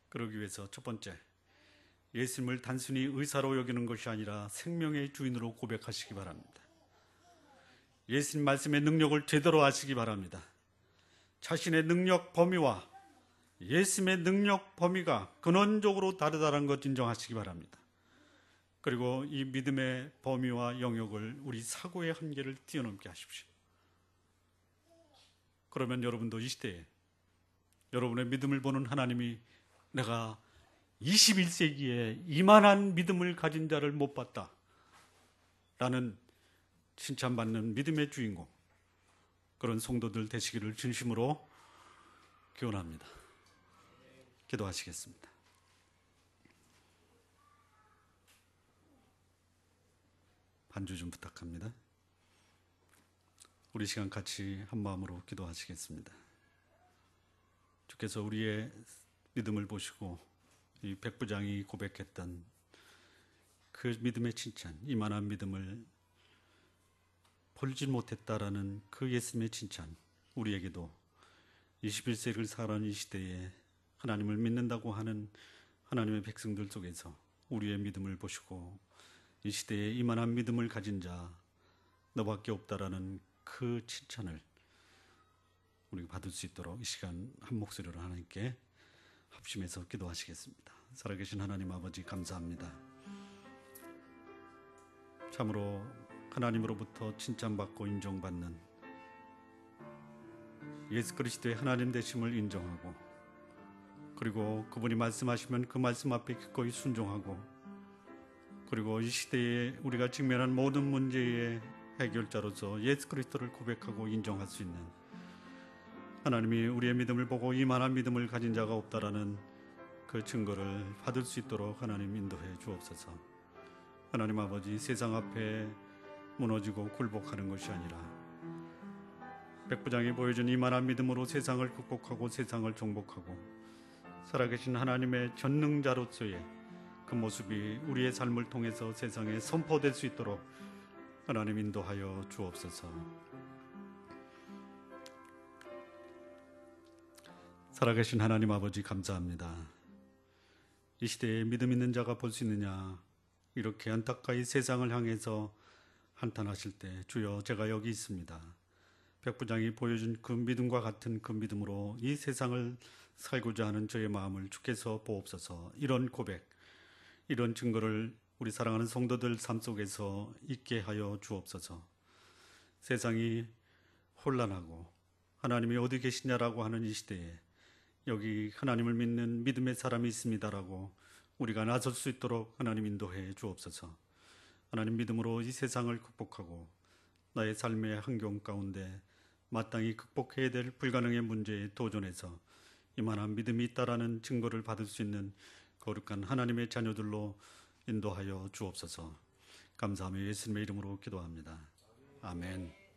그러기 위해서 첫 번째, 예수님을 단순히 의사로 여기는 것이 아니라 생명의 주인으로 고백하시기 바랍니다. 예수님 말씀의 능력을 제대로 아시기 바랍니다. 자신의 능력 범위와 예수님의 능력 범위가 근원적으로 다르다는 것 인정하시기 바랍니다. 그리고 이 믿음의 범위와 영역을 우리 사고의 한계를 뛰어넘게 하십시오. 그러면 여러분도 이 시대에 여러분의 믿음을 보는 하나님이 내가 21세기에 이만한 믿음을 가진 자를 못 봤다 라는 칭찬받는 믿음의 주인공, 그런 성도들 되시기를 진심으로 기원합니다. 기도하시겠습니다. 반주 좀 부탁합니다. 우리 시간 같이 한 마음으로 기도하시겠습니다. 주께서 우리의 믿음을 보시고 이 백부장이 고백했던 그 믿음의 칭찬, 이만한 믿음을 볼지 못했다라는 그 예수님의 칭찬, 우리에게도 21세기를 살아가는 이 시대에 하나님을 믿는다고 하는 하나님의 백성들 속에서 우리의 믿음을 보시고 이 시대에 이만한 믿음을 가진 자 너밖에 없다라는 그 칭찬을 우리가 받을 수 있도록 이 시간 한 목소리로 하나님께 합심해서 기도하시겠습니다. 살아계신 하나님 아버지, 감사합니다. 참으로 하나님으로부터 칭찬받고 인정받는 예수 그리스도의 하나님 되심을 인정하고, 그리고 그분이 말씀하시면 그 말씀 앞에 기꺼이 순종하고, 그리고 이 시대에 우리가 직면한 모든 문제의 해결자로서 예수 그리스도를 고백하고 인정할 수 있는, 하나님이 우리의 믿음을 보고 이만한 믿음을 가진 자가 없다라는 그 증거를 받을 수 있도록 하나님 인도해 주옵소서. 하나님 아버지, 세상 앞에 무너지고 굴복하는 것이 아니라 백부장이 보여준 이만한 믿음으로 세상을 극복하고 세상을 정복하고 살아계신 하나님의 전능자로서의 그 모습이 우리의 삶을 통해서 세상에 선포될 수 있도록 하나님 인도하여 주옵소서. 살아계신 하나님 아버지, 감사합니다. 이 시대에 믿음 있는 자가 볼 수 있느냐, 이렇게 안타까이 세상을 향해서 한탄하실 때 주여, 제가 여기 있습니다. 백부장이 보여준 그 믿음과 같은 그 믿음으로 이 세상을 살고자 하는 저의 마음을 주께서 보옵소서. 이런 고백, 이런 증거를 우리 사랑하는 성도들 삶 속에서 있게 하여 주옵소서. 세상이 혼란하고 하나님이 어디 계시냐라고 하는 이 시대에 여기 하나님을 믿는 믿음의 사람이 있습니다라고 우리가 나설 수 있도록 하나님 인도해 주옵소서. 하나님 믿음으로 이 세상을 극복하고 나의 삶의 환경 가운데 마땅히 극복해야 될 불가능의 문제에 도전해서 이만한 믿음이 있다라는 증거를 받을 수 있는 거룩한 하나님의 자녀들로 인도하여 주옵소서. 감사하며 예수님의 이름으로 기도합니다. 아멘.